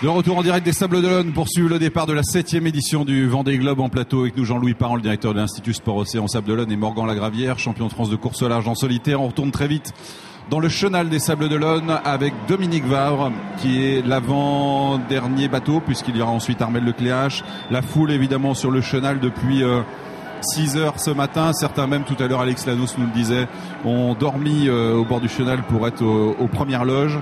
De retour en direct des Sables d'Olonne pour suivre le départ de la 7e édition du Vendée Globe en plateau avec nous Jean-Louis Parent, le directeur de l'Institut Sport Océan Sables d'Olonne, et Morgan Lagravière, champion de France de course au large en solitaire. On retourne très vite dans le chenal des Sables d'Olonne avec Dominique Vavre qui est l'avant-dernier bateau puisqu'il y aura ensuite Armel Lecléache. La foule évidemment sur le chenal depuis 6 heures ce matin. Certains même tout à l'heure, Alex Lanos nous le disait, ont dormi au bord du chenal pour être aux premières loges.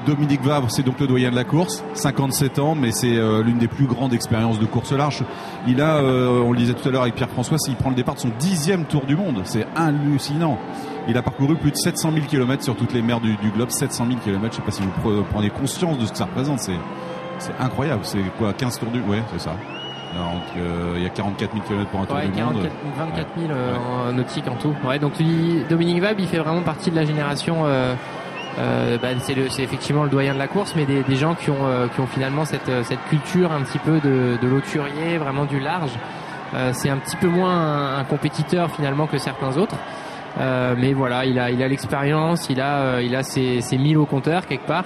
Dominique Vavre, c'est donc le doyen de la course, 57 ans, mais c'est l'une des plus grandes expériences de course large. Il a, on le disait tout à l'heure avec Pierre-François, il prend le départ de son 10e tour du monde. C'est hallucinant. Il a parcouru plus de 700 000 km sur toutes les mers du globe, 700 000 km. Je ne sais pas si vous prenez conscience de ce que ça représente. C'est incroyable. C'est quoi, 15 tours du... Ouais, c'est ça. Il y a 44 000 km pour un tour du monde. 24 000 en nautique en tout. Ouais, donc Dominique Vavre, il fait vraiment partie de la génération... c'est effectivement le doyen de la course, mais des gens qui ont finalement cette culture un petit peu de l'hauturier, vraiment du large. C'est un petit peu moins un compétiteur finalement que certains autres, mais voilà, il a l'expérience, il a ses 1000 au compteur quelque part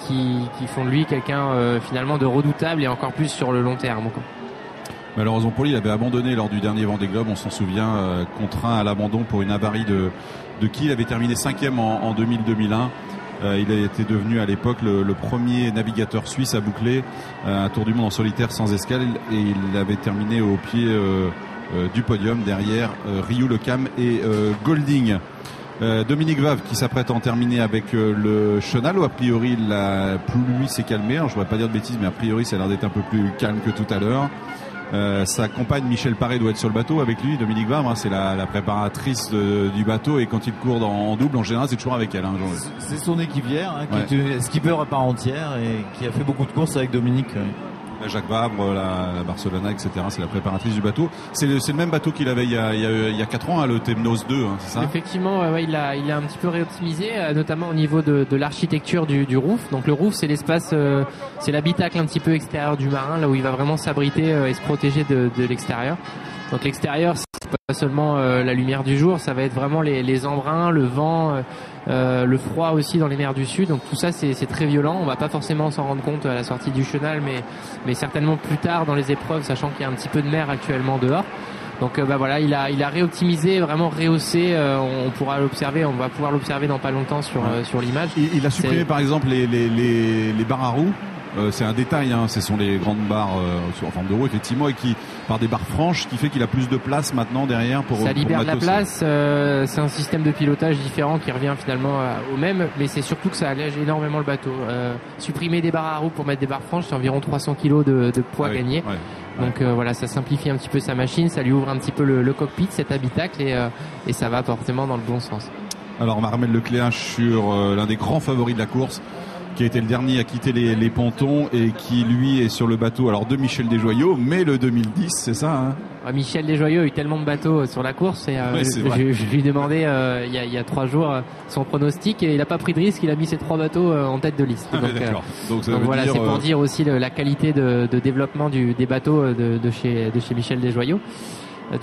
qui font de lui quelqu'un finalement de redoutable et encore plus sur le long terme, quoi. Malheureusement pour lui, il avait abandonné lors du dernier Vendée Globe, on s'en souvient, contraint à l'abandon pour une avarie de qui il avait terminé 5e en 2000-2001. Il a été devenu à l'époque le premier navigateur suisse à boucler un tour du monde en solitaire sans escale, et il avait terminé au pied du podium derrière Ryu Lecam et Golding. Dominique Vavre qui s'apprête à en terminer avec le chenal, où a priori la pluie s'est calmée. Alors, je ne voudrais pas dire de bêtises, mais a priori ça a l'air d'être un peu plus calme que tout à l'heure. Sa compagne Michel Paré doit être sur le bateau avec lui. Dominique Vavre, c'est la préparatrice du bateau, et quand il court en double, en général, c'est toujours avec elle. C'est son équipière, qui est une skipper à part entière et qui a fait beaucoup de courses avec Dominique. Jacques Vabre, la Barcelona, etc. C'est la préparatrice du bateau. C'est le même bateau qu'il avait il y a 4 ans, le Temnos 2, c'est ça? Effectivement, il a un petit peu réoptimisé, notamment au niveau de l'architecture du roof. Donc le roof, c'est l'espace, c'est l'habitacle un petit peu extérieur du marin, là où il va vraiment s'abriter et se protéger de l'extérieur. Donc l'extérieur, c'est pas seulement la lumière du jour, ça va être vraiment les embruns, le vent, le froid aussi dans les mers du sud. Donc tout ça, c'est très violent. On va pas forcément s'en rendre compte à la sortie du chenal, mais certainement plus tard dans les épreuves, sachant qu'il y a un petit peu de mer actuellement dehors. Donc voilà, il a réoptimisé, vraiment rehaussé. On pourra l'observer, on va pouvoir l'observer dans pas longtemps sur l'image. Il a supprimé par exemple les barres à roues. C'est un détail, ce sont les grandes barres en forme de roue, effectivement, et qui par des barres franches, qui fait qu'il a plus de place maintenant derrière pour ça libère de la place. C'est un système de pilotage différent qui revient finalement au même, mais c'est surtout que ça allège énormément le bateau. Supprimer des barres à roues pour mettre des barres franches, c'est environ 300 kg de poids gagné. Donc voilà, ça simplifie un petit peu sa machine, ça lui ouvre un petit peu le cockpit, cet habitacle, et ça va forcément dans le bon sens. Alors Armel Lecléache sur l'un des grands favoris de la course, qui a été le dernier à quitter les pontons et qui lui est sur le bateau de Michel Desjoyaux, mais le 2010, c'est ça, Michel Desjoyaux a eu tellement de bateaux sur la course, et je lui demandais il y a 3 jours son pronostic, et il n'a pas pris de risque, il a mis ses 3 bateaux en tête de liste. Donc voilà, c'est pour dire aussi la qualité de développement des bateaux de chez Michel Desjoyaux,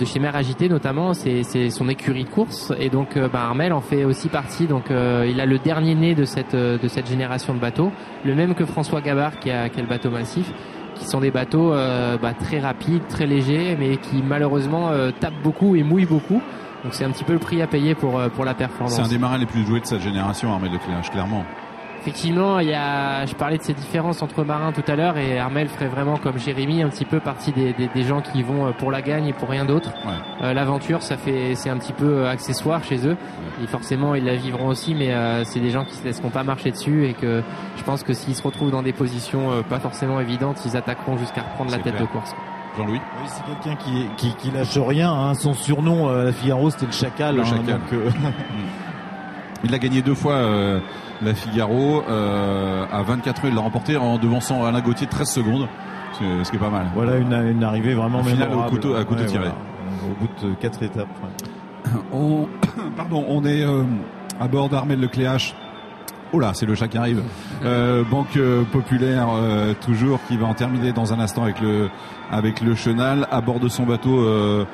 de chez Mer Agitée notamment. C'est son écurie de course, et donc Armel en fait aussi partie. Donc il a le dernier né de cette génération de bateaux, le même que François Gabard qui a le bateau massif, qui sont des bateaux très rapides, très légers, mais qui malheureusement tapent beaucoup et mouillent beaucoup. Donc c'est un petit peu le prix à payer pour la performance. C'est un des marins les plus doués de cette génération, Armel Lecléache, clairement. Effectivement, je parlais de ces différences entre marins tout à l'heure, et Armel ferait vraiment comme Jérémy un petit peu partie des gens qui vont pour la gagne et pour rien d'autre. L'aventure, c'est un petit peu accessoire chez eux, et forcément ils la vivront aussi, mais c'est des gens qui se laisseront pas marcher dessus, et que je pense que s'ils se retrouvent dans des positions pas forcément évidentes, ils attaqueront jusqu'à reprendre la tête de course. Jean-Louis? Oui, c'est quelqu'un qui lâche rien, Son surnom à la Figaro, c'était le Chacal. Il a gagné 2 fois la Figaro. À 24 heures, il l'a remporté en devançant Alain Gauthier de 13 secondes, ce qui est pas mal. Voilà une arrivée vraiment mémorable. Au couteau tiré. Voilà. Au bout de 4 étapes. On est à bord d'Armel Lecléache. Oh là, c'est le chat qui arrive. Banque Populaire, toujours, qui va en terminer dans un instant avec le chenal à bord de son bateau.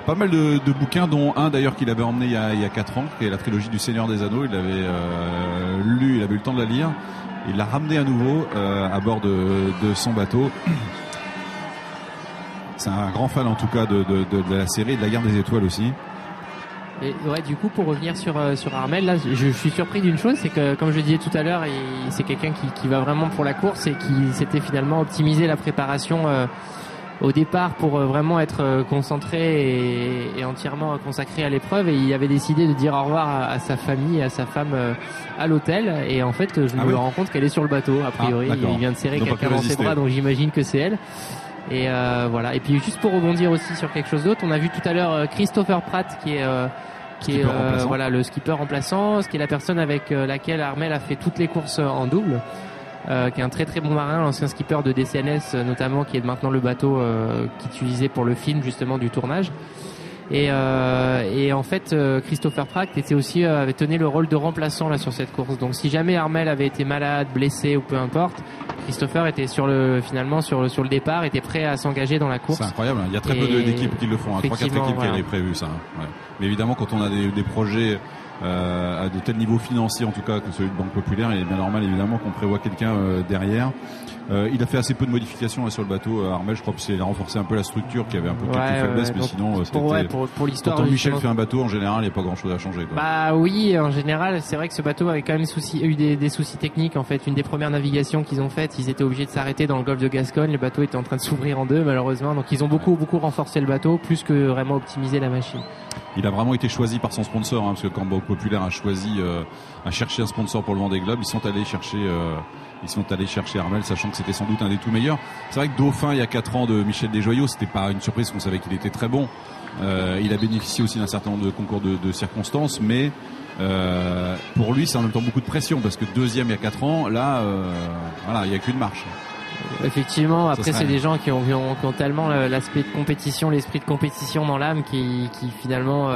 Pas mal de bouquins, dont un d'ailleurs qu'il avait emmené il y a 4 ans, qui est la trilogie du Seigneur des Anneaux. Il l'avait lu, il avait eu le temps de la lire. Il l'a ramené à nouveau à bord de son bateau. C'est un grand fan en tout cas de la série et de la Guerre des Étoiles aussi. Et ouais, du coup, pour revenir sur Armel, là, je suis surpris d'une chose, c'est que, comme je disais tout à l'heure, c'est quelqu'un qui va vraiment pour la course et qui s'était finalement optimisé la préparation au départ pour vraiment être concentré et entièrement consacré à l'épreuve. Et il avait décidé de dire au revoir à sa famille et à sa femme à l'hôtel. Et en fait, je me rends compte qu'elle est sur le bateau. A priori, il vient de serrer quelqu'un dans ses bras, donc j'imagine que c'est elle. Et voilà. Et puis juste pour rebondir aussi sur quelque chose d'autre, on a vu tout à l'heure Christopher Pratt qui est voilà, le skipper remplaçant, ce qui est la personne avec laquelle Armel a fait toutes les courses en double, qui est un très très bon marin, l'ancien skipper de DCNS notamment, qui est maintenant le bateau qu'il utilisait pour le film justement du tournage. Et en fait, Christopher Pratt était aussi avait tenu le rôle de remplaçant là sur cette course. Donc si jamais Armel avait été malade, blessé ou peu importe, Christopher était finalement sur le départ, était prêt à s'engager dans la course. C'est incroyable, il y a très peu d'équipes qui le font, 3-4 équipes qui avaient prévu ça. Ouais. Mais évidemment, quand on a des projets à de tels niveaux financiers, en tout cas que celui de Banque Populaire, il est bien normal évidemment qu'on prévoit quelqu'un derrière. Il a fait assez peu de modifications sur le bateau. Armel, je crois que c'est renforcé un peu la structure qui avait un peu quelques faiblesses, mais sinon pour l'histoire. Quand Michel fait un bateau, en général, il n'y a pas grand-chose à changer, quoi. Bah oui, en général, c'est vrai que ce bateau avait quand même eu des soucis techniques. En fait, une des premières navigations qu'ils ont faites, ils étaient obligés de s'arrêter dans le golfe de Gascogne. Le bateau était en train de s'ouvrir en deux, malheureusement. Donc ils ont beaucoup renforcé le bateau, plus que vraiment optimiser la machine. Il a vraiment été choisi par son sponsor, parce que quand Banque Populaire a cherché un sponsor pour le Vendée Globe, ils sont allés chercher Armel, sachant que c'était sans doute un des tout meilleurs. C'est vrai que Dauphin, il y a 4 ans, de Michel Desjoyaux, c'était pas une surprise, qu'on savait qu'il était très bon. Il a bénéficié aussi d'un certain nombre de concours de circonstances, mais pour lui, c'est en même temps beaucoup de pression, parce que deuxième il y a 4 ans, là, voilà, il n'y a qu'une marche. Effectivement, après c'est des gens qui ont tellement l'aspect de compétition, l'esprit de compétition dans l'âme qui finalement,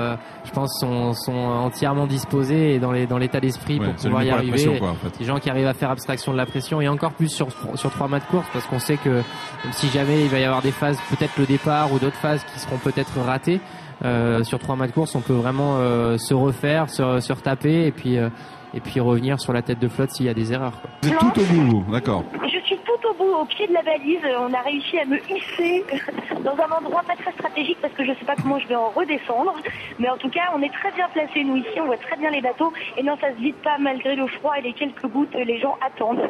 je pense, sont entièrement disposés et dans l'état d'esprit pour pouvoir y arriver. Pression, quoi, en fait. Des gens qui arrivent à faire abstraction de la pression et encore plus sur 3 mâts de course, parce qu'on sait que même si jamais il va y avoir des phases, peut-être le départ ou d'autres phases qui seront peut-être ratées, sur 3 mâts de course, on peut vraiment se refaire, se retaper et puis revenir sur la tête de flotte s'il y a des erreurs, quoi. Vous êtes tout au bout, d'accord. Je suis tout au bout, au pied de la balise. On a réussi à me hisser dans un endroit pas très stratégique parce que je sais pas comment je vais en redescendre. Mais en tout cas, on est très bien placés, nous, ici. On voit très bien les bateaux. Et non, ça se vide pas malgré le froid et les quelques gouttes. Les gens attendent.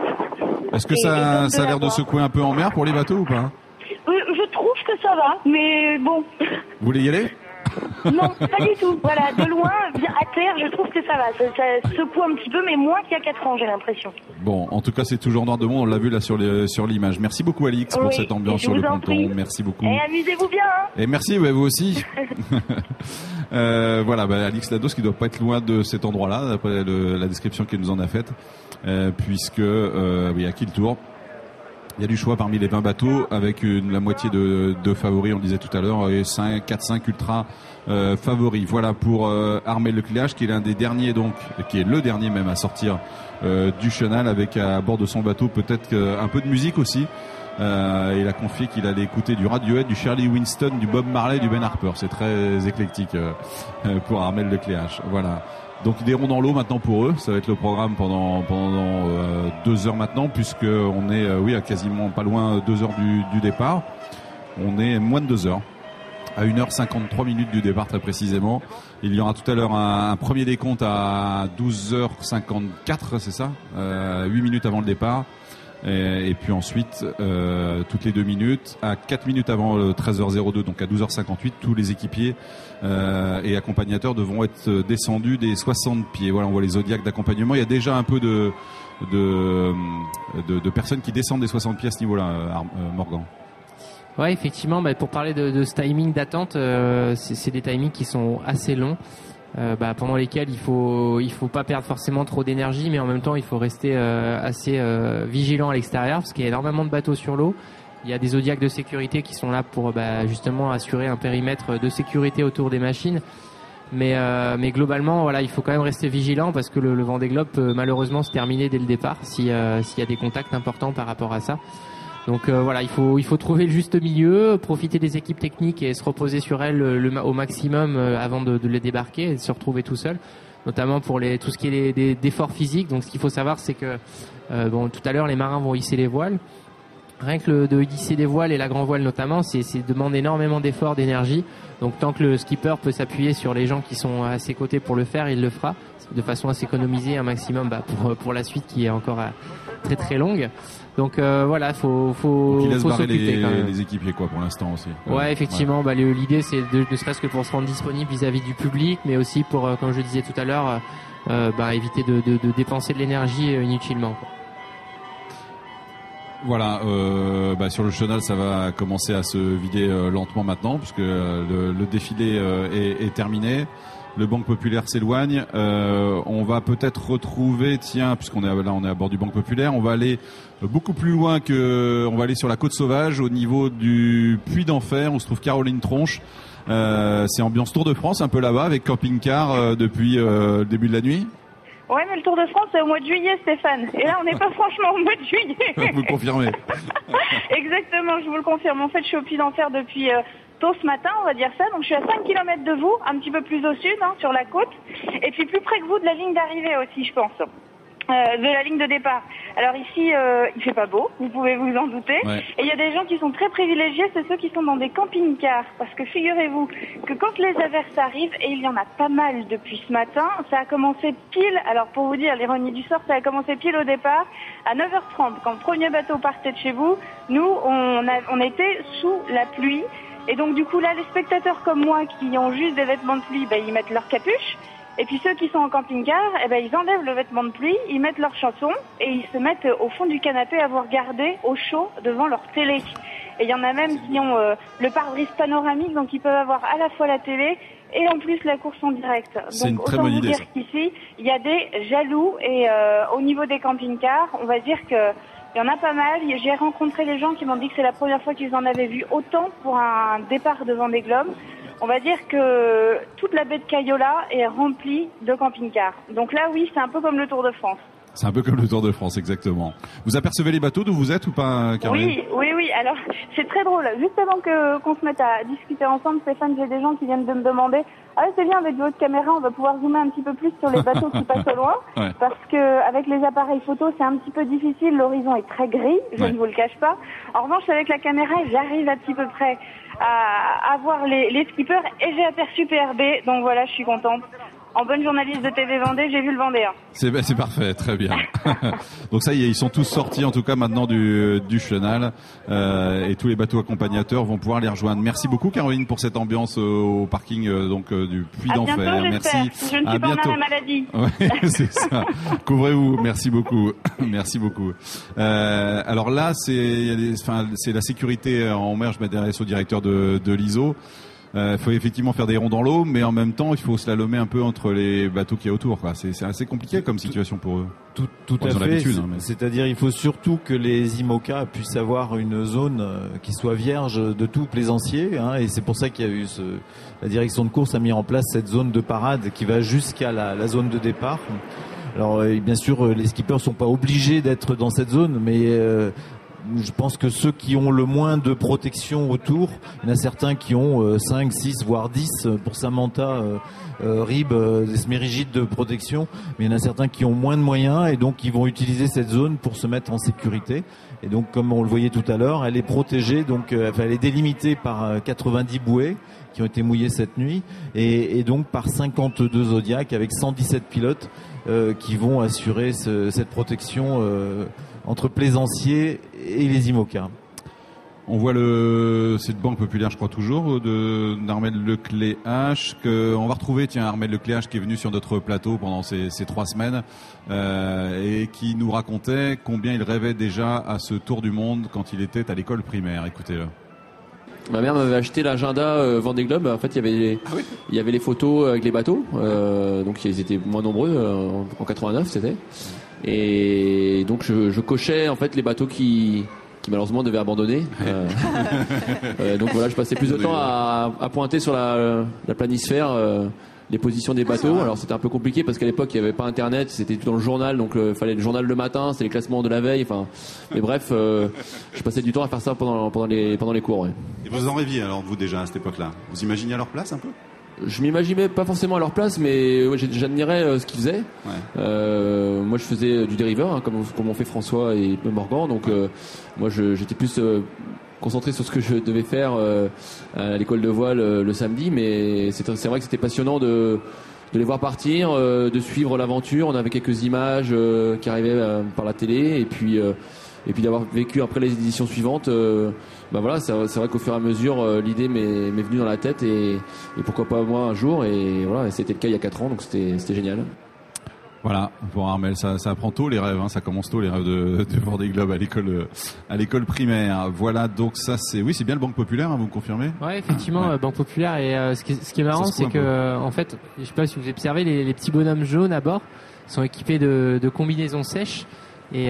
Est-ce que ça a l'air de secouer un peu en mer pour les bateaux ou pas? Je trouve que ça va, mais bon. Vous voulez y aller? Non, pas du tout. Voilà, de loin, à terre, je trouve que ça va. Ça secoue un petit peu, mais moins qu'il y a 4 ans, j'ai l'impression. Bon, en tout cas, c'est toujours noir de monde. On l'a vu là sur l'image. Merci beaucoup, Alix, pour cette ambiance sur le ponton. Merci beaucoup. Et amusez-vous bien. Hein. Et merci, ouais, vous aussi. Voilà, Alix Lados qui doit pas être loin de cet endroit-là, d'après la description qu'elle nous en a faite, puisque il y a qui le tour. Il y a du choix parmi les 20 bateaux avec la moitié de favoris, on le disait tout à l'heure, et 4-5 ultra favoris. Voilà pour Armel Lecléache, qui est l'un des derniers, donc, qui est le dernier même à sortir du chenal, avec à bord de son bateau peut-être un peu de musique aussi. Il a confié qu'il allait écouter du Radiohead, du Shirley Winston, du Bob Marley, du Ben Harper. C'est très éclectique pour Armel Lecléache. Voilà. Donc des ronds dans l'eau maintenant pour eux, ça va être le programme pendant 2 heures maintenant, puisque on est à quasiment pas loin 2 heures du départ. On est moins de 2 heures, à 1h53 du départ très précisément. Il y aura tout à l'heure un premier décompte à 12h54, c'est ça, 8 minutes avant le départ. Et puis ensuite, toutes les 2 minutes, à 4 minutes avant le 13h02, donc à 12h58, tous les équipiers et accompagnateurs devront être descendus des 60 pieds. Voilà, on voit les zodiacs d'accompagnement. Il y a déjà un peu de personnes qui descendent des 60 pieds à ce niveau-là, Morgan. Ouais, effectivement, pour parler de ce timing d'attente, c'est des timings qui sont assez longs. Pendant lesquels il faut pas perdre forcément trop d'énergie, mais en même temps il faut rester assez vigilant à l'extérieur, parce qu'il y a énormément de bateaux sur l'eau. Il y a des zodiacs de sécurité qui sont là pour justement assurer un périmètre de sécurité autour des machines. Mais globalement, voilà, il faut quand même rester vigilant, parce que le Vendée Globe peut malheureusement se terminer dès le départ s'il y a des contacts importants par rapport à ça. Donc voilà, il faut trouver le juste milieu, profiter des équipes techniques et se reposer sur elles au maximum avant de les débarquer et de se retrouver tout seul. notamment pour tout ce qui est d'efforts physiques. Donc, ce qu'il faut savoir, c'est que tout à l'heure, les marins vont hisser les voiles. Rien que de hisser les voiles et la grand voile notamment, c'est demande énormément d'efforts, d'énergie. Donc tant que le skipper peut s'appuyer sur les gens qui sont à ses côtés pour le faire, il le fera, de façon à s'économiser un maximum pour la suite qui est encore très très longue. Donc voilà, faut barrer les équipiers quoi pour l'instant aussi. Ouais, effectivement, ouais. L'idée c'est ne serait-ce que pour se rendre disponible vis-à-vis du public, mais aussi pour, comme je disais tout à l'heure, éviter de dépenser de l'énergie inutilement, quoi. Voilà, sur le chenal, ça va commencer à se vider lentement maintenant, puisque le défilé est terminé. Le Banque Populaire s'éloigne. On va peut-être retrouver, puisqu'on est à bord du Banque Populaire, on va aller beaucoup plus loin on va aller sur la Côte Sauvage, au niveau du Puy d'Enfer, où se trouve Caroline Tronche. C'est ambiance Tour de France, un peu là-bas, avec camping-car depuis le début de la nuit. Ouais, mais le Tour de France, c'est au mois de juillet, Stéphane. Et là, on n'est pas franchement au mois de juillet. Vous le confirmez. Exactement, je vous le confirme. En fait, je suis au Puy d'Enfer depuis tôt ce matin, on va dire ça. Donc, je suis à 5 km de vous, un petit peu plus au sud, sur la côte. Et puis, plus près que vous de la ligne d'arrivée aussi, je pense. De la ligne de départ. Alors ici, il fait pas beau, vous pouvez vous en douter. Ouais. Et il y a des gens qui sont très privilégiés, c'est ceux qui sont dans des camping-cars. Parce que figurez-vous que quand les averses arrivent, et il y en a pas mal depuis ce matin, ça a commencé pile, alors pour vous dire l'ironie du sort, ça a commencé pile au départ, à 9h30, quand le premier bateau partait de chez vous, nous, on était sous la pluie. Et donc du coup là, les spectateurs comme moi qui ont juste des vêtements de pluie, ils mettent leur capuche. Et puis ceux qui sont en camping-car, ils enlèvent le vêtement de pluie, ils mettent leur chanson et ils se mettent au fond du canapé à vous regarder au chaud devant leur télé. Et il y en a même qui ont le pare-brise panoramique, donc ils peuvent avoir à la fois la télé et en plus la course en direct. C'est donc une très bonne idée. Dire qu'ici, il y a des jaloux et au niveau des camping-cars, on va dire que il y en a pas mal. J'ai rencontré des gens qui m'ont dit que c'est la première fois qu'ils en avaient vu autant pour un départ de Vendée Globe. On va dire que toute la baie de Cayola est remplie de camping-cars. Donc là, oui, c'est un peu comme le Tour de France. C'est un peu comme le Tour de France, exactement. Vous apercevez les bateaux d'où vous êtes ou pas, Caroline ? Oui. Alors, c'est très drôle. Juste avant qu'on se mette à discuter ensemble, Stéphane, j'ai des gens qui viennent de me demander « Ah, c'est bien, avec votre caméra, on va pouvoir zoomer un petit peu plus sur les bateaux qui passent au loin. Ouais. » Parce que avec les appareils photo, c'est un petit peu difficile. L'horizon est très gris, je ne vous le cache pas. En revanche, avec la caméra, j'arrive à petit peu près à voir les skippers et j'ai aperçu PRB. Donc voilà, je suis contente. En bonne journaliste de TV Vendée, j'ai vu le Vendéen. C'est parfait, très bien. Donc ça y est, ils sont tous sortis en tout cas maintenant du chenal et tous les bateaux accompagnateurs vont pouvoir les rejoindre. Merci beaucoup Caroline pour cette ambiance au parking du Puy d'Enfer. Merci. Je ne suis pas en arrêt maladie. Ouais, c'est ça. Couvrez-vous. Merci beaucoup. Merci beaucoup. Alors là, c'est la sécurité en mer. Je m'adresse au directeur de l'ISO. Faut effectivement faire des ronds dans l'eau, mais en même temps, il faut slalomer un peu entre les bateaux qui y a autour, quoi. C'est assez compliqué comme situation pour eux. Tout à fait. C'est-à-dire, il faut surtout que les IMOCA puissent avoir une zone qui soit vierge de tout plaisancier, et c'est pour ça qu'il y a eu la direction de course a mis en place cette zone de parade qui va jusqu'à la zone de départ. Alors, bien sûr, les skippers sont pas obligés d'être dans cette zone, mais je pense que ceux qui ont le moins de protection autour, il y en a certains qui ont 5, 6, voire 10 pour Samantha, Rib, des semi-rigides de protection, mais il y en a certains qui ont moins de moyens et donc ils vont utiliser cette zone pour se mettre en sécurité. Et donc, comme on le voyait tout à l'heure, elle est protégée, donc elle est délimitée par 90 bouées qui ont été mouillées cette nuit et donc par 52 Zodiac avec 117 pilotes qui vont assurer cette protection entre plaisanciers et les IMOCA. On voit cette Banque Populaire, je crois toujours, d'Armel Lecléache, qu'on va retrouver, Armel Lecléache qui est venu sur notre plateau pendant ces 3 semaines, et qui nous racontait combien il rêvait déjà à ce tour du monde quand il était à l'école primaire. Écoutez-le. Ma mère m'avait acheté l'agenda Vendée Globe. En fait, il y avait les photos avec les bateaux, donc ils étaient moins nombreux, en 89 c'était. Et donc je cochais en fait les bateaux qui malheureusement devaient abandonner. Donc voilà, je passais plus de temps à pointer sur la planisphère les positions des bateaux. Alors c'était un peu compliqué parce qu'à l'époque il n'y avait pas internet, c'était tout dans le journal, donc il fallait le journal le matin, c'était les classements de la veille. Mais bref, je passais du temps à faire ça pendant les cours. Ouais. Et vous en rêviez alors vous déjà à cette époque-là ? Vous imaginiez à leur place un peu ? je m'imaginais pas forcément à leur place, mais j'admirais ce qu'ils faisaient. Ouais. Moi, je faisais du dériveur, hein, comme ont fait François et Morgan. Donc, moi, j'étais plus concentré sur ce que je devais faire à l'école de voile le samedi. Mais c'est vrai que c'était passionnant de les voir partir, de suivre l'aventure. On avait quelques images qui arrivaient par la télé, et puis d'avoir vécu après les éditions suivantes. Voilà, c'est vrai qu'au fur et à mesure, l'idée m'est venue dans la tête, et pourquoi pas moi un jour, et voilà, c'était le cas il y a 4 ans, donc c'était génial. Voilà, pour Armel, ça apprend tôt les rêves, hein, ça commence tôt les rêves de Vendée Globe à l'école primaire. Voilà, donc ça c'est bien le Banque Populaire, hein, vous me confirmez? Ouais, effectivement, ouais. Banque Populaire, et ce qui est marrant, c'est que en fait, je sais pas si vous observez, les petits bonhommes jaunes à bord sont équipés de combinaisons sèches, et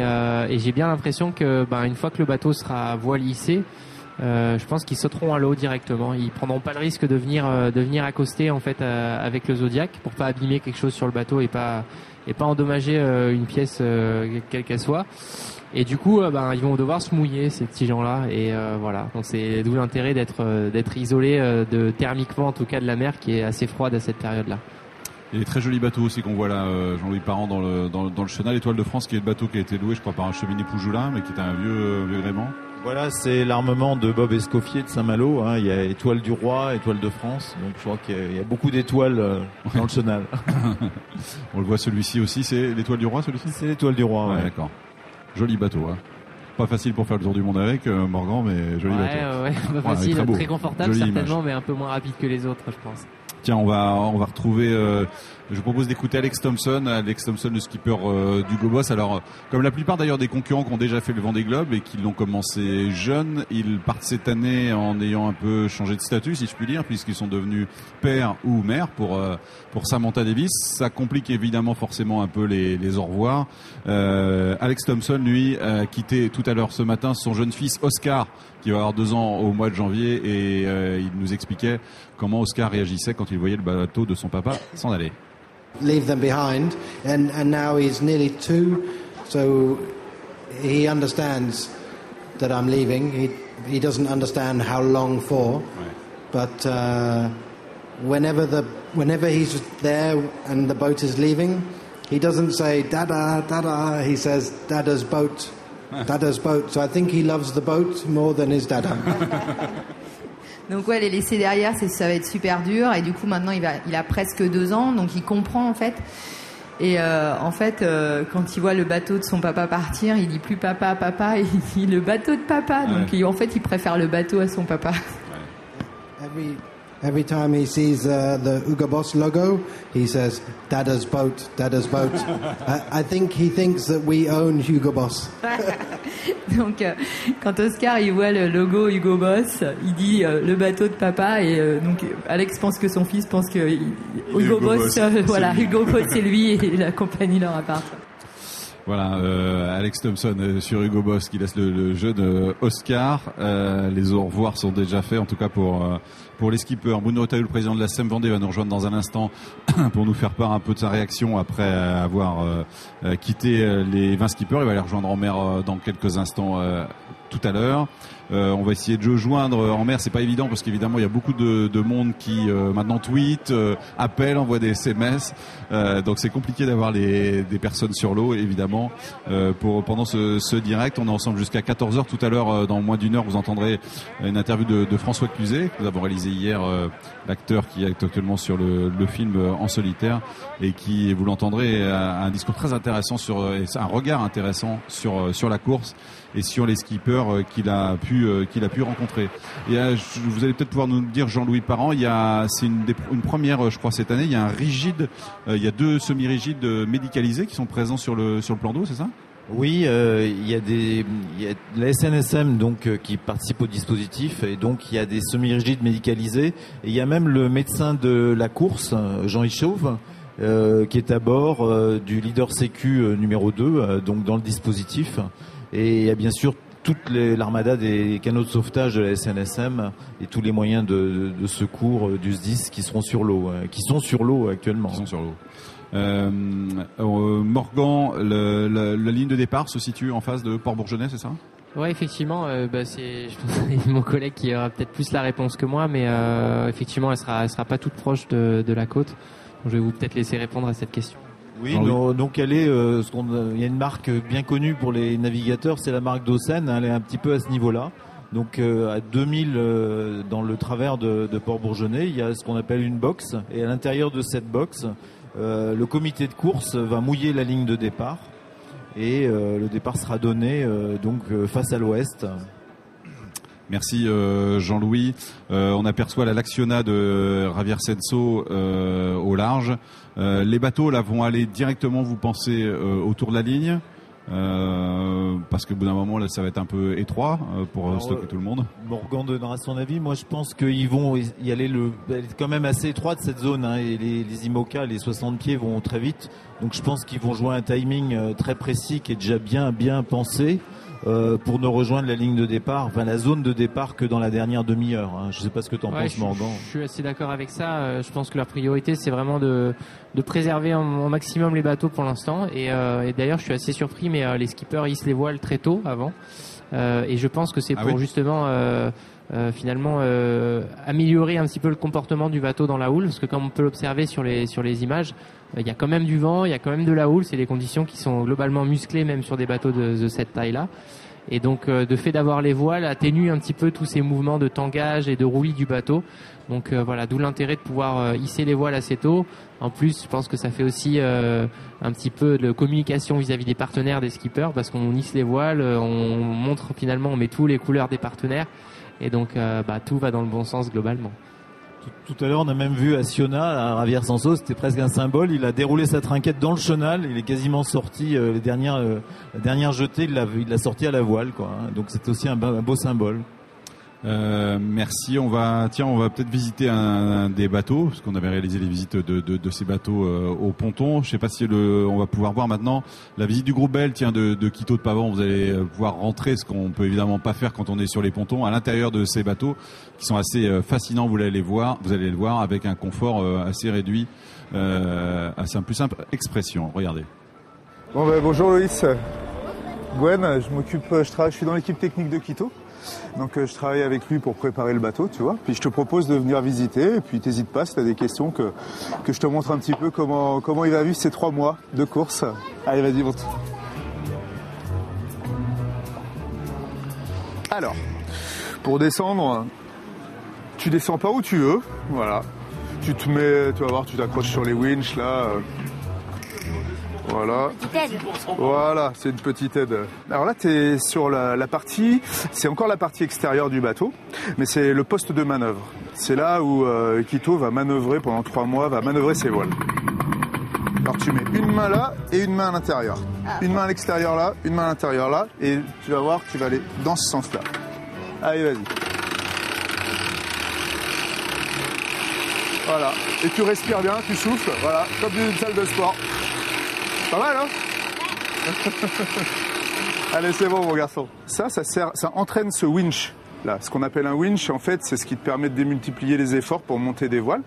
j'ai bien l'impression que une fois que le bateau sera à voile hissée, je pense qu'ils sauteront à l'eau directement. Ils prendront pas le risque de venir accoster en fait avec le Zodiac pour pas abîmer quelque chose sur le bateau et pas endommager une pièce quelle qu'elle soit. Et du coup, ils vont devoir se mouiller, ces petits gens-là. Et voilà. Donc c'est d'où l'intérêt d'être isolé thermiquement, en tout cas de la mer, qui est assez froide à cette période-là. Il y a des très jolis bateaux aussi qu'on voit là, Jean-Louis Parent dans le Chenal, l'Étoile de France, qui est le bateau qui a été loué, je crois, par un cheminée Poujoulin, mais qui est un vieux gréement. Voilà, c'est l'armement de Bob Escoffier de Saint-Malo. Hein. Il y a Étoile du Roi, Étoile de France. Donc je crois qu'il y a beaucoup d'étoiles dans le Chenal. On le voit, celui-ci aussi, c'est l'Étoile du Roi, celui-ci ? C'est l'Étoile du Roi, ouais. D'accord. Joli bateau, hein. Pas facile pour faire le tour du monde avec, Morgan, mais joli bateau. Ouais, pas facile, très confortable, joli certainement, image. Mais un peu moins rapide que les autres, je pense. Tiens, on va retrouver. Je vous propose d'écouter Alex Thompson, le skipper d'Hugo Boss. Alors, comme la plupart d'ailleurs des concurrents qui ont déjà fait le Vendée Globe et qui l'ont commencé jeunes, ils partent cette année en ayant un peu changé de statut, si je puis dire, puisqu'ils sont devenus père ou mère pour Samantha Davis. Ça complique évidemment forcément un peu les au revoir. Alex Thompson, lui, a quitté tout à l'heure ce matin son jeune fils Oscar, qui va avoir 2 ans au mois de janvier, et il nous expliquait comment Oscar réagissait quand il voyait le bateau de son papa s'en aller. Leave them behind, and now he's nearly 2, so he understands that I'm leaving. He doesn't understand how long for, but whenever he's there and the boat is leaving, he doesn't say Dada, Dada. He says Dada's boat. Dada's boat. So I think he loves the boat more than his dada. Donc les laisser derrière, ça va être super dur. Et du coup maintenant il a presque 2 ans, donc il comprend en fait. Et en fait, quand il voit le bateau de son papa partir, il dit plus papa, papa, il dit le bateau de papa. Donc en fait, il préfère le bateau à son papa. Every time he sees the Hugo Boss logo, he says, Dada's boat, Dada's boat. I think he thinks that we own Hugo Boss. Donc, quand Oscar il voit le logo Hugo Boss, il dit le bateau de papa, et donc Alex pense que son fils pense que Hugo Boss, voilà, Hugo Boss c'est lui et la compagnie leur appartient. Voilà, Alex Thompson sur Hugo Boss qui laisse le jeune Oscar. Les au revoir sont déjà faits, en tout cas pour les skippers. Bruno Retailleau, le président de la SEM Vendée, va nous rejoindre dans un instant pour nous faire part un peu de sa réaction après avoir quitté les 20 skippers. Il va les rejoindre en mer dans quelques instants tout à l'heure. On va essayer de le joindre en mer, c'est pas évident parce qu'évidemment il y a beaucoup de monde qui maintenant tweet, appelle, envoie des SMS, donc c'est compliqué d'avoir des personnes sur l'eau évidemment. Pendant ce direct, on est ensemble jusqu'à 14h. Tout à l'heure, dans moins d'1 heure, vous entendrez une interview de François Cluzet que nous avons réalisé hier, l'acteur qui est actuellement sur le film En solitaire, et qui, vous l'entendrez, a un discours très intéressant un regard intéressant sur la course et sur les skippers qu'il a pu rencontrer. Et vous allez peut-être pouvoir nous dire, Jean-Louis Parent, c'est une première, je crois, cette année. Il y a un rigide, il y a 2 semi-rigides médicalisés qui sont présents sur le plan d'eau, c'est ça ? Oui, il y a la SNSM donc qui participe au dispositif, et donc il y a des semi-rigides médicalisés, et il y a même le médecin de la course, Jean-Yves Chauve, qui est à bord du leader sécu numéro 2, donc dans le dispositif. Et il y a bien sûr toute l'armada des canots de sauvetage de la SNSM et tous les moyens de secours du SDIS qui sont sur l'eau actuellement. Qui sont sur l'eau. Morgan, la ligne de départ se situe en face de Port-Bourgenais, c'est ça ? Ouais, effectivement, c'est mon collègue qui aura peut-être plus la réponse que moi, mais effectivement, elle sera pas toute proche de la côte. Donc, je vais vous peut-être laisser répondre à cette question. Oui, donc elle est, il y a une marque bien connue pour les navigateurs, c'est la marque Dossen. Elle est un petit peu à ce niveau-là. Donc à 2000 dans le travers de Port-Bourgenais, il y a ce qu'on appelle une box, et à l'intérieur de cette box, le comité de course va mouiller la ligne de départ. Et le départ sera donné face à l'ouest. Merci Jean-Louis. On aperçoit la Lacciona de Javier Senso au large. Les bateaux là vont aller directement, vous pensez, autour de la ligne, parce que au bout d'un moment là ça va être un peu étroit pour stocker tout le monde. Morgan donnera son avis. Moi je pense qu'ils vont y aller. Elle est quand même assez étroite cette zone, hein, et les IMOCA, les 60 pieds vont très vite. Donc je pense qu'ils vont jouer un timing très précis qui est déjà bien pensé pour ne rejoindre la ligne de départ, enfin la zone de départ que dans la dernière demi-heure. Hein. Je ne sais pas ce que tu en penses, Morgan. Je suis assez d'accord avec ça. Je pense que leur priorité c'est vraiment de préserver au maximum les bateaux pour l'instant. Et d'ailleurs je suis assez surpris, mais les skippers hissent les voiles très tôt avant. Et je pense que c'est pour justement finalement améliorer un petit peu le comportement du bateau dans la houle, parce que comme on peut l'observer sur les images, il y a quand même du vent, il y a quand même de la houle, c'est des conditions qui sont globalement musclées même sur des bateaux de cette taille-là. Et donc de fait d'avoir les voiles atténue un petit peu tous ces mouvements de tangage et de roulis du bateau. Donc voilà, d'où l'intérêt de pouvoir hisser les voiles assez tôt. En plus, je pense que ça fait aussi un petit peu de communication vis-à-vis des partenaires des skippers, parce qu'on hisse les voiles, on montre finalement, on met tous les couleurs des partenaires, et donc tout va dans le bon sens globalement. Tout à l'heure, on a même vu à Siona, à Javier Senso, c'était presque un symbole. Il a déroulé sa trinquette dans le chenal. Il est quasiment sorti la dernière jetée, il l'a sorti à la voile, quoi. Donc c'est aussi un beau symbole. Merci. On va peut-être visiter un des bateaux, parce qu'on avait réalisé les visites de ces bateaux au ponton. Je sais pas si on va pouvoir voir maintenant la visite du groupe Bell, de Quito de Pavon. Vous allez pouvoir rentrer, ce qu'on peut évidemment pas faire quand on est sur les pontons, à l'intérieur de ces bateaux qui sont assez fascinants. Vous allez le voir avec un confort assez réduit, plus simple expression. Regardez. Bonjour Loïs. Gwen, je suis dans l'équipe technique de Quito. Donc je travaille avec lui pour préparer le bateau, tu vois. Puis je te propose de venir visiter, et puis t'hésites pas si tu as des questions que je te montre un petit peu comment il va vivre ces 3 mois de course. Allez, vas-y, monte. Alors, pour descendre, tu descends pas où tu veux, voilà. Tu vas voir, tu t'accroches sur les winches là. Voilà. Voilà, c'est une petite aide. Alors là, tu es sur la partie, c'est encore la partie extérieure du bateau, mais c'est le poste de manœuvre. C'est là où Quito va manœuvrer pendant 3 mois, va manœuvrer ses voiles. Alors tu mets une main là et une main à l'intérieur. Une main à l'extérieur là, une main à l'intérieur là, et tu vas voir, tu vas aller dans ce sens-là. Allez, vas-y. Voilà. Et tu respires bien, tu souffles, voilà, comme d'une salle de sport. Pas mal, hein? Allez, c'est bon, mon garçon. Ça entraîne ce winch. Là, ce qu'on appelle un winch, en fait, c'est ce qui te permet de démultiplier les efforts pour monter des voiles.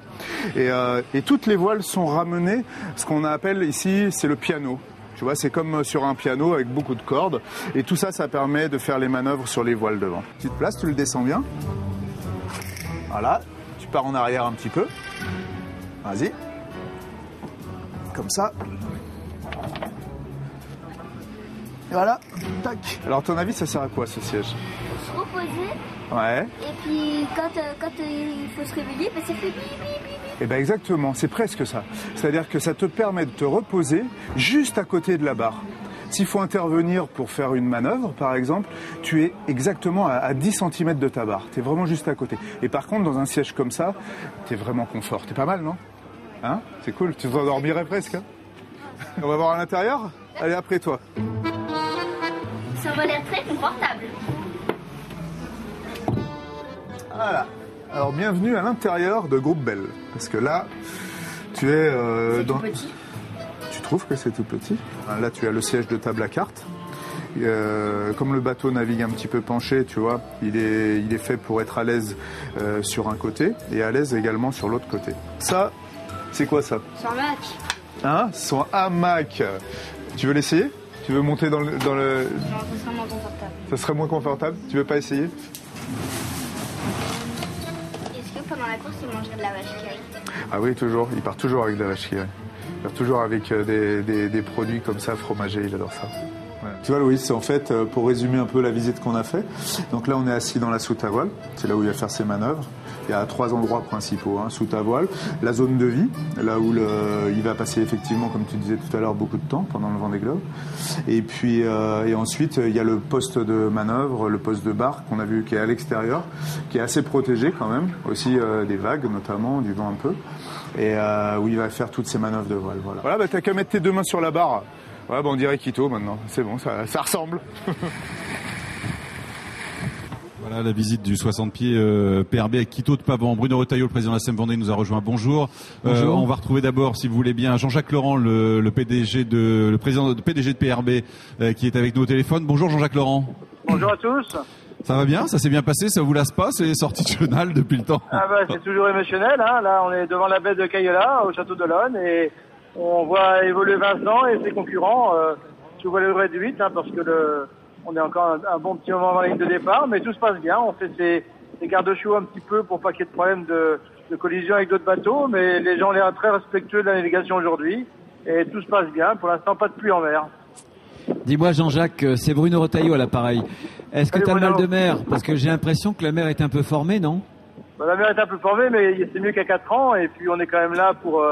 Et toutes les voiles sont ramenées. Ce qu'on appelle ici, c'est le piano. Tu vois, c'est comme sur un piano avec beaucoup de cordes. Et tout ça, ça permet de faire les manœuvres sur les voiles devant. Tu te places, tu le descends bien. Voilà. Tu pars en arrière un petit peu. Vas-y. Comme ça. Et voilà, tac. Alors, à ton avis, ça sert à quoi, ce siège? Se reposer. Ouais. Et puis, quand il faut se réveiller, ça fait bip, bip, bip. Eh bien, exactement, c'est presque ça. C'est-à-dire que ça te permet de te reposer juste à côté de la barre. S'il faut intervenir pour faire une manœuvre, par exemple, tu es exactement à 10 cm de ta barre. Tu es vraiment juste à côté. Et par contre, dans un siège comme ça, tu es vraiment confort. T'es pas mal, non? Hein? C'est cool, tu t'endormirais presque. Hein? On va voir à l'intérieur? Allez, après toi. Ça va l'air très confortable. Voilà. Alors, bienvenue à l'intérieur de Groupe Bell. Parce que là, tu es tout petit. Tu trouves que c'est tout petit? Là, tu as le siège de table à cartes. Comme le bateau navigue un petit peu penché, tu vois, il est fait pour être à l'aise sur un côté et à l'aise également sur l'autre côté. Ça, c'est quoi ça? C'est un match. Hein, son hamac. Tu veux l'essayer? Tu veux monter dans le... Non, ça serait moins confortable. Ça serait moins confortable? Tu veux pas essayer? Est-ce que pendant la course, il mangerait de la vache qui rit? Ah oui, toujours. Il part toujours avec de la vache qui rit. Il part toujours avec des produits comme ça, fromagés. Il adore ça. Ouais. Tu vois, Louis, c'est en fait, pour résumer un peu la visite qu'on a fait. Donc là, on est assis dans la soute à voile. C'est là où il va faire ses manœuvres. Il y a 3 endroits principaux, hein, soute à voile, la zone de vie, là où il va passer effectivement, comme tu disais tout à l'heure, beaucoup de temps pendant le Vendée Globe. Et puis, et ensuite, il y a le poste de manœuvre, le poste de barre qu'on a vu qui est à l'extérieur, qui est assez protégé quand même, aussi des vagues notamment, du vent un peu, et où il va faire toutes ses manœuvres de voile. Voilà, bah, t'as qu'à mettre tes 2 mains sur la barre. Ouais, bah, on dirait Quito maintenant, c'est bon, ça ressemble. Voilà la visite du 60 pieds PRB avec Quito de Pavant. Bruno Retailleau, le président de la SEM Vendée, nous a rejoint. Bonjour. Bonjour. On va retrouver d'abord, si vous voulez bien, Jean-Jacques Laurent, le président de PDG de PRB, qui est avec nous au téléphone. Bonjour Jean-Jacques Laurent. Bonjour à tous. Ça va bien? Ça s'est bien passé? Ça vous lasse pas? C'est sorti de Chenal depuis le temps? Ah bah, c'est toujours émotionnel, hein. Là, on est devant la baie de Cayola, au château de l'Aune, et on voit évoluer Vincent et ses concurrents. Je vois le réduit, hein, parce que on est encore un bon petit moment dans la ligne de départ, mais tout se passe bien. On fait ces garde-choux un petit peu pour pas qu'il y ait de problème de collision avec d'autres bateaux, mais les gens ont l'air très respectueux de la navigation aujourd'hui, et tout se passe bien. Pour l'instant, pas de pluie en mer. Dis-moi Jean-Jacques, c'est Bruno Retailleau à l'appareil. Est-ce que tu as mal de mer? Parce que j'ai l'impression que la mer est un peu formée, non? Bah, la mer est un peu formée, mais c'est mieux qu'à 4 ans, et puis on est quand même là pour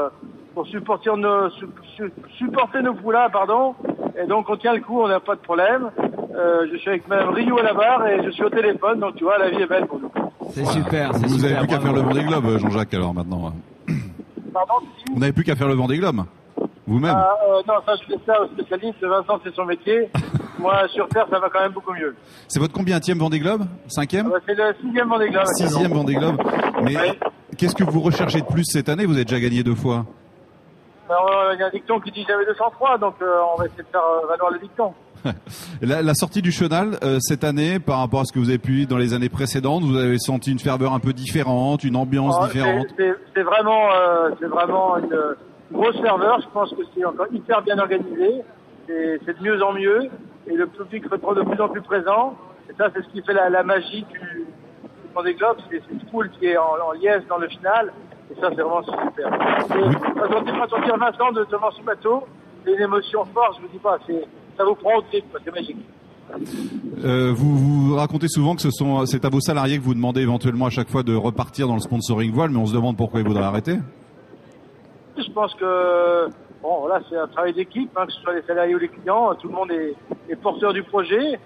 supporter nos poulas, pardon. Et donc on tient le coup, on n'a pas de problème. Je suis avec Madame Rio à la barre et je suis au téléphone, donc tu vois, la vie est belle pour nous. C'est super, c'est Vous super. n'avez plus qu'à faire le Vendée Globe, Jean-Jacques, alors maintenant. Pardon? Vous n'avez plus qu'à faire le Vendée Globe vous-même? Non, ça je fais ça aux spécialistes. Vincent, c'est son métier. Moi, sur Terre, ça va quand même beaucoup mieux. C'est votre combienième Vendée Globe? 5e? C'est le 6e Vendée Globe. 6e Vendée Globe. Mais oui. Qu'est-ce que vous recherchez de plus cette année? Vous avez déjà gagné 2 fois. Il y a un dicton qui dit j'avais 203, donc on va essayer de faire valoir le dicton. La sortie du Chenal cette année, par rapport à ce que vous avez pu vivre dans les années précédentes, vous avez senti une ferveur un peu différente, une ambiance différente? C'est vraiment une grosse ferveur. Je pense que c'est encore hyper bien organisé. C'est de mieux en mieux. Et le public reprend de plus en plus présent. Et ça, c'est ce qui fait la magie du Vendée Globe. C'est cette foule qui est en liesse dans le final. Et ça, c'est vraiment super. Quand on tire Vincent devant ce bateau, c'est une émotion forte, je vous dis pas. Ça vous prend au trip, c'est magique. Vous racontez souvent que c'est à vos salariés que vous demandez éventuellement à chaque fois de repartir dans le sponsoring voile, mais on se demande pourquoi ils voudraient arrêter. Je pense que voilà, c'est un travail d'équipe, hein, que ce soit les salariés ou les clients, tout le monde est porteur du projet.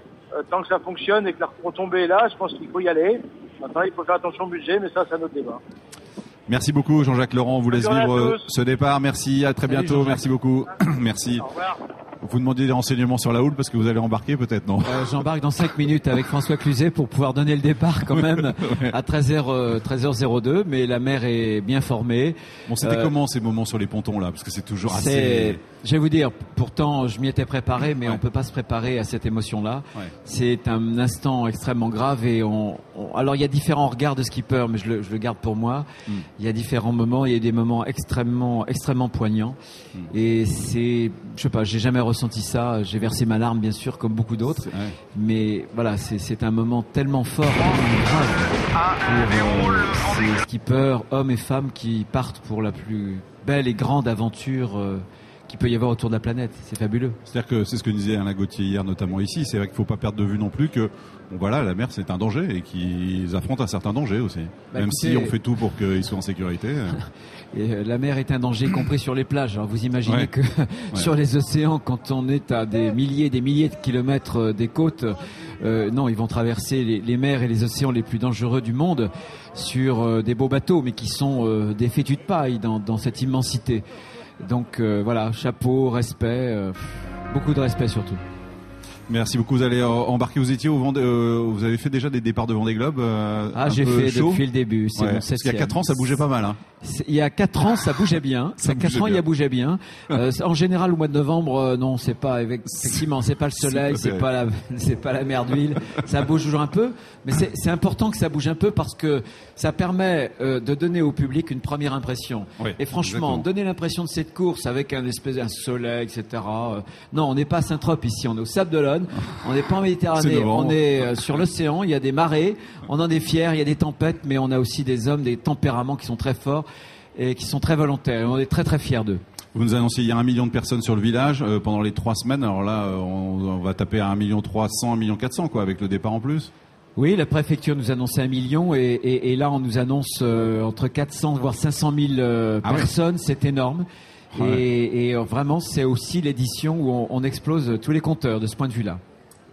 Tant que ça fonctionne et que la retombée est là, je pense qu'il faut y aller. Maintenant, il faut faire attention au budget, mais ça, c'est un autre débat. Merci beaucoup Jean-Jacques Laurent, on vous laisse vivre ce départ. Merci, à très bientôt, merci beaucoup. Merci. Au revoir. Vous demandez des renseignements sur la houle parce que vous allez embarquer peut-être, non? J'embarque dans 5 minutes avec François Cluzet pour pouvoir donner le départ quand même ouais. À 13h02, mais la mer est bien formée. Bon, c'était comment ces moments sur les pontons là? Parce que c'est toujours assez... Je vais vous dire, pourtant je m'y étais préparé, mais on peut pas se préparer à cette émotion-là. Ouais. C'est un instant extrêmement grave et alors il y a différents regards de skipper, mais je le garde pour moi. Il y a différents moments, il y a des moments extrêmement poignants. Et je sais pas, j'ai jamais ressenti ça. J'ai versé ma larme, bien sûr, comme beaucoup d'autres. Mais voilà, c'est un moment tellement fort, tellement grave pour ces skippers, hommes et femmes qui partent pour la plus belle et grande aventure qu'il peut y avoir autour de la planète. C'est fabuleux. C'est-à-dire que c'est ce que disait Alain Gauthier hier, notamment ici. C'est vrai qu'il ne faut pas perdre de vue non plus que voilà, la mer c'est un danger et qu'ils affrontent un certain danger aussi. Même si on fait tout pour qu'ils soient en sécurité. Et la mer est un danger compris sur les plages. Alors vous imaginez que sur les océans, quand on est à des milliers de kilomètres des côtes, non, ils vont traverser les mers et les océans les plus dangereux du monde sur des beaux bateaux, mais qui sont des fétus de paille dans cette immensité. Donc voilà, chapeau, respect, beaucoup de respect surtout. Merci beaucoup. Vous allez embarquer. Vous étiez au Vendée, vous avez fait déjà des départs de Vendée Globe. J'ai fait chaud depuis le début. C'est mon 7e. Parce qu'il y a 4 ans, ça bougeait pas mal. Hein. Il y a 4 ans, ça bougeait bien. Il y a 4 ans, il y a bougé bien. En général, au mois de novembre, non, c'est pas effectivement, c'est pas le soleil, c'est pas la mer d'huile. Ça bouge toujours un peu, mais c'est important que ça bouge un peu parce que ça permet de donner au public une première impression. Oui, et franchement, exactement. Donner l'impression de cette course avec un espèce d'un soleil, etc. Non, on n'est pas à Saint-Trope ici, on est au Sable d'Olonne, on n'est pas en Méditerranée, on est sur l'océan. Il y a des marées, on en est fiers, il y a des tempêtes, mais on a aussi des hommes, des tempéraments qui sont très forts et qui sont très volontaires. On est très très fiers d'eux. Vous nous annoncez il y a 1 million de personnes sur le village pendant les 3 semaines. Alors là, on va taper à 1 300 000, 1 400 000 quoi, avec le départ en plus. Oui, la préfecture nous annonçait 1 million et là on nous annonce entre 400 voire 500 000 personnes. C'est énorme. Et vraiment, c'est aussi l'édition où on explose tous les compteurs de ce point de vue-là.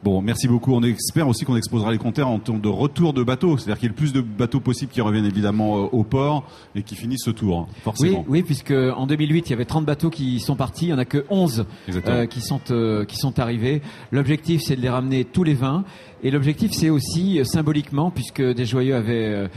Bon, merci beaucoup. On espère aussi qu'on exposera les compteurs en temps de retour de bateaux. C'est-à-dire qu'il y ait le plus de bateaux possible qui reviennent évidemment au port et qui finissent ce tour, forcément. Oui, puisque en 2008, il y avait 30 bateaux qui sont partis. Il n'y en a que 11 qui sont arrivés. L'objectif, c'est de les ramener tous les 20. Et l'objectif, c'est aussi symboliquement, puisque Desjoyeux avait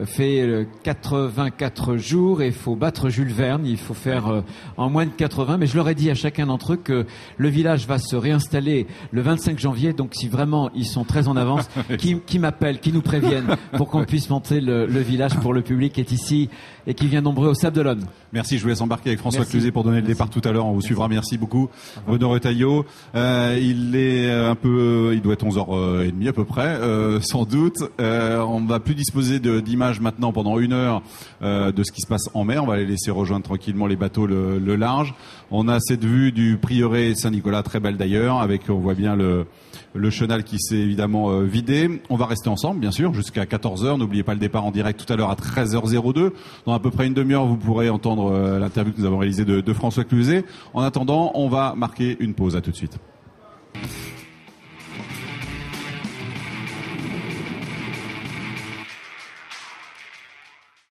fait 84 jours et il faut battre Jules Verne. Il faut faire en moins de 80. Mais je leur ai dit à chacun d'entre eux que le village va se réinstaller le 25 janvier. Donc si vraiment ils sont très en avance, qui m'appellent, qui nous préviennent pour qu'on puisse monter le village pour le public qui est ici et qui vient nombreux au Sable d'Olonne. Merci, je vous laisse embarquer avec François Cluzet pour donner le départ tout à l'heure. On vous suivra, merci beaucoup. Bruno Retailleau, il doit être 11h30 à peu près, sans doute. On va plus disposer d'images maintenant pendant 1 heure de ce qui se passe en mer. On va les laisser rejoindre tranquillement les bateaux le large. On a cette vue du prieuré Saint-Nicolas, très belle d'ailleurs, on voit bien le chenal qui s'est évidemment vidé. On va rester ensemble, bien sûr, jusqu'à 14h. N'oubliez pas le départ en direct tout à l'heure à 13h02. Dans à peu près une demi-heure, vous pourrez entendre l'interview que nous avons réalisée de François Cluzet. En attendant, on va marquer une pause. À tout de suite.